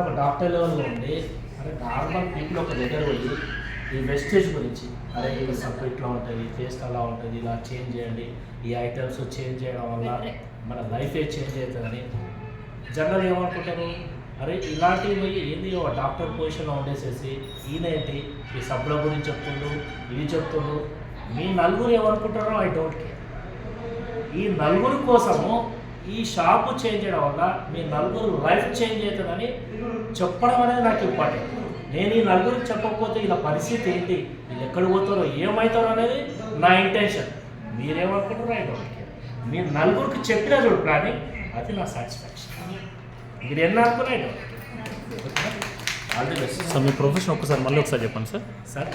ఒక డాక్టర్ లెవెల్లో ఉండి అరే నార్మల్ పీపుల్ ఒక దగ్గర పోయి ఈ వెస్టేజ్ గురించి అరే ఇది సబ్బు ఇట్లా ఉంటుంది, టేస్ట్ అలా ఉంటుంది, ఇలా చేంజ్ చేయండి, ఈ ఐటమ్స్ చేంజ్ చేయడం వల్ల మన లైఫే చేంజ్ అవుతుందని జనరల్ ఏమనుకుంటారు. అరే ఇలాంటివి పోయి ఏంది ఒక డాక్టర్ పొజిషన్లో ఉండేసేసి ఈయనేంటి ఈ సబ్బుల గురించి చెప్తుండు, ఇవి చెప్తుండు. మీ నలుగురు ఏమనుకుంటారో ఐ డోంట్ కేర్. ఈ నలుగురు కోసము ఈ షాపు చేంజ్ చేయడం వల్ల మీ నలుగురు లైఫ్ చేంజ్ అవుతుందని చెప్పడం అనేది నాకు ఇంపార్టెంట్. నేను ఈ నలుగురికి చెప్పకపోతే ఇలా పరిస్థితి ఏంటి, వీళ్ళు ఎక్కడ పోతారో ఏమవుతారో అనేది నా ఇంటెన్షన్. మీరేమనుకుంటారో ఐ డోంట్ కేర్. మీరు నలుగురికి చెప్పినా చూడు ప్లానింగ్, అది నా సాటిస్ఫాక్షన్. మీరు ఎన్ని అనుకున్నా I don't care. All the best sir. మీ ప్రొఫెషన్ ఒక్కసారి మళ్ళీ ఒకసారి చెప్పండి సార్. సార్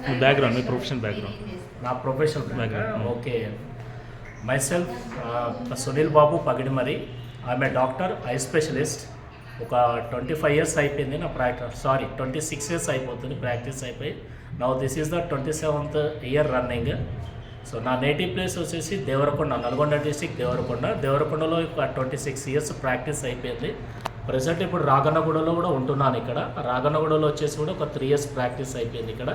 మీ బ్యాక్గ్రౌండ్, మీ ప్రొఫెషన్ బ్యాక్గ్రౌండ్. నా professional background. Okay. myself Sunil Babu Pagidimari. I'm a doctor, eye specialist. ఒక 25 years అయిపోయింది నా ప్రాక్టీస్, 26 years అయిపోతుంది ప్రాక్టీస్ అయిపోయి. Now this is the 27th year running. So నా నేటివ్ ప్లేస్ వచ్చేసి దేవరకొండ, నల్గొండ డిస్టిక్ దేవరకొండలో 26 years ప్రాక్టీస్ అయిపోయింది. ప్రజెంట్ ఇప్పుడు రాగన్నగూడలో కూడా ఉంటున్నాను. ఇక్కడ రాగన్నగూడలో వచ్చేసి కూడా ఒక 3 years ప్రాక్టీస్ అయిపోయింది ఇక్కడ.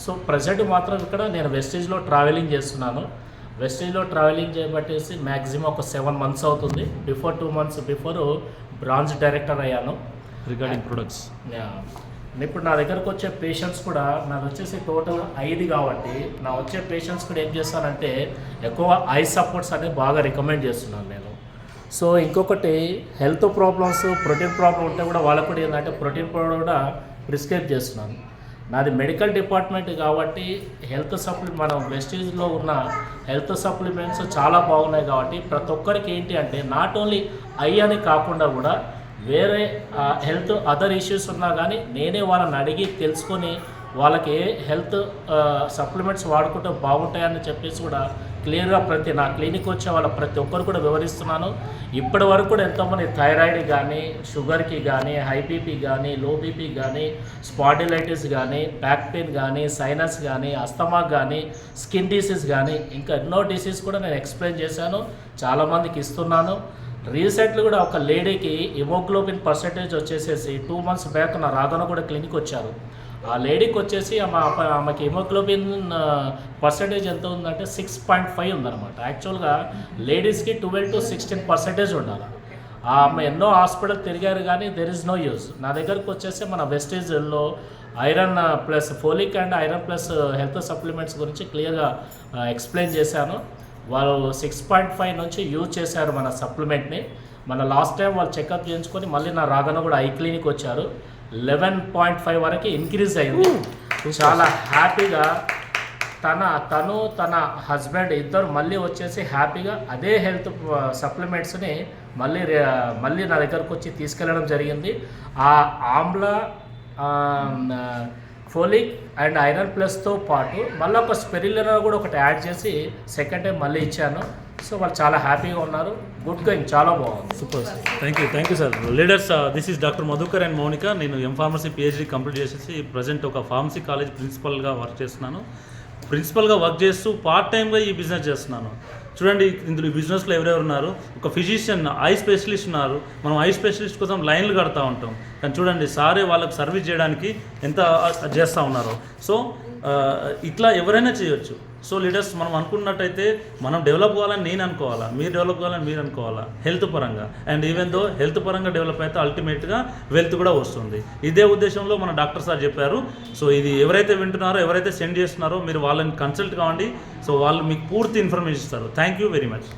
సో ప్రజెంట్ మాత్రం ఇక్కడ నేను వెస్టేజ్లో ట్రావెలింగ్ చేస్తున్నాను. వెస్టేజ్లో ట్రావెలింగ్ చేయబట్టేసి మ్యాక్సిమం ఒక 7 months అవుతుంది. 2 months బిఫోర్ బ్రాంచ్ డైరెక్టర్ అయ్యాను రిగార్డింగ్ ప్రొడక్ట్స్. ఇప్పుడు నా దగ్గరకు వచ్చే పేషెంట్స్ కూడా నాకు వచ్చేసి టోటల్ 5 కాబట్టి నా వచ్చే పేషెంట్స్ కూడా ఏం చేస్తానంటే ఎక్కువ ఐ సపోర్ట్స్ అనేది బాగా రికమెండ్ చేస్తున్నాను నేను. సో ఇంకొకటి హెల్త్ ప్రాబ్లమ్స్, ప్రోటీన్ ప్రాబ్లం ఉంటే కూడా వాళ్ళకు కూడా ఏంటంటే ప్రోటీన్ పౌడర్ కూడా ప్రిస్క్రైబ్ చేస్తున్నాను. నాది మెడికల్ డిపార్ట్మెంట్ కాబట్టి హెల్త్ మనం వెస్టేజ్లో ఉన్న హెల్త్ సప్లిమెంట్స్ చాలా బాగున్నాయి కాబట్టి ప్రతి ఒక్కరికి ఏంటి అంటే నాట్ ఓన్లీ ఐ అని కాకుండా కూడా వేరే హెల్త్ అదర్ ఇష్యూస్ ఉన్నా కానీ నేనే వాళ్ళని అడిగి తెలుసుకొని వాళ్ళకి ఏ హెల్త్ సప్లిమెంట్స్ వాడుకుంటే బాగుంటాయని చెప్పేసి కూడా క్లియర్గా నా క్లినిక్ వచ్చే వాళ్ళ ప్రతి ఒక్కరు కూడా వివరిస్తున్నాను. ఇప్పటి వరకు కూడా ఎంతోమంది థైరాయిడ్ కానీ, షుగర్కి కానీ, హై బీపీ కానీ, లో బీపీ కానీ, స్పాండిలైటిస్ కానీ, బ్యాక్ పెయిన్ కానీ, సైనస్ కానీ, అస్తమా కానీ, స్కిన్ డిసీజ్ కానీ ఇంకా ఎన్నో డిసీజ్ కూడా నేను ఎక్స్ప్లెయిన్ చేశాను, చాలామందికి ఇస్తున్నాను. రీసెంట్లీ కూడా ఒక లేడీకి హిమోగ్లోబిన్ పర్సెంటేజ్ వచ్చేసేసి 2 months బ్యాక్ నా రాగన కూడా క్లినిక్ వచ్చారు. ఆ లేడీకి వచ్చేసి ఆమెకి హిమోగ్లోబిన్ పర్సెంటేజ్ ఎంత ఉందంటే 6.5 ఉందన్నమాట. యాక్చువల్గా లేడీస్కి 12 to 16% ఉండాలి. ఆమె ఎన్నో హాస్పిటల్ తిరిగారు కానీ దెర్ ఇస్ నో యూజ్. నా దగ్గరకు వచ్చేసి మన వెస్టేజ్లో iron plus folic and iron plus health supplements గురించి క్లియర్గా ఎక్స్ప్లెయిన్ చేశాను. వాళ్ళు 6.5 నుంచి యూజ్ చేశారు మన సప్లిమెంట్ని. మన లాస్ట్ టైం వాళ్ళు చెకప్ చేయించుకొని మళ్ళీ నా రాగన కూడా ఐ క్లినిక్ వచ్చారు. 11.5 వరకు ఇంక్రీజ్ అయింది. చాలా హ్యాపీగా తను తన హస్బెండ్ ఇద్దరు మళ్ళీ వచ్చేసి హ్యాపీగా అదే హెల్త్ సప్లిమెంట్స్ని మళ్ళీ నా దగ్గరకు వచ్చి తీసుకెళ్ళడం జరిగింది. ఆ ఆమ్లా, ఫోలిక్ అండ్ ఐరన్ ప్లస్తో పాటు మళ్ళీ ఒక స్పెరిలినా కూడా ఒకటి యాడ్ చేసి సెకండ్ టైం మళ్ళీ ఇచ్చాను. సో వాళ్ళు చాలా హ్యాపీగా ఉన్నారు. గుడ్ గోయింగ్, చాలా బాగుంది. Super sir. Thank you sir. Leaders, this is doctor Madhukar and Mounika. నేను ఎంఫార్మసీ PhD కంప్లీట్ చేసేసి ప్రజెంట్ ఒక ఫార్మసీ కాలేజ్ ప్రిన్సిపల్గా వర్క్ చేస్తున్నాను. ప్రిన్సిపల్గా వర్క్ చేస్తూ పార్ట్ టైమ్గా ఈ బిజినెస్ చేస్తున్నాను. చూడండి, ఇందులో ఈ బిజినెస్లో ఎవరెవరు ఉన్నారు. ఒక ఫిజిషియన్, ఐ స్పెషలిస్ట్ ఉన్నారు. మనం ఐ స్పెషలిస్ట్ కోసం లైన్లు కడతా ఉంటాం, కానీ చూడండి సారే వాళ్ళకి సర్వీస్ చేయడానికి ఎంత చేస్తూ ఉన్నారు. సో ఇట్లా ఎవరైనా చేయొచ్చు. సో లీడర్స్, మనం అనుకున్నట్టయితే మనం డెవలప్ కావాలని నేను అనుకోవాలా, మీరు డెవలప్ కావాలని మీరు అనుకోవాలా హెల్త్ పరంగా. అండ్ ఈవెన్ దో హెల్త్ పరంగా డెవలప్ అయితే అల్టిమేట్గా వెల్త్ కూడా వస్తుంది. ఇదే ఉద్దేశంలో మన డాక్టర్ సార్ చెప్పారు. సో ఇది ఎవరైతే వింటున్నారో, ఎవరైతే సెండ్ చేస్తున్నారో మీరు వాళ్ళని కన్సల్ట్ కావండి. సో వాళ్ళు మీకు పూర్తి ఇన్ఫర్మేషన్ ఇస్తారు. Thank you very much.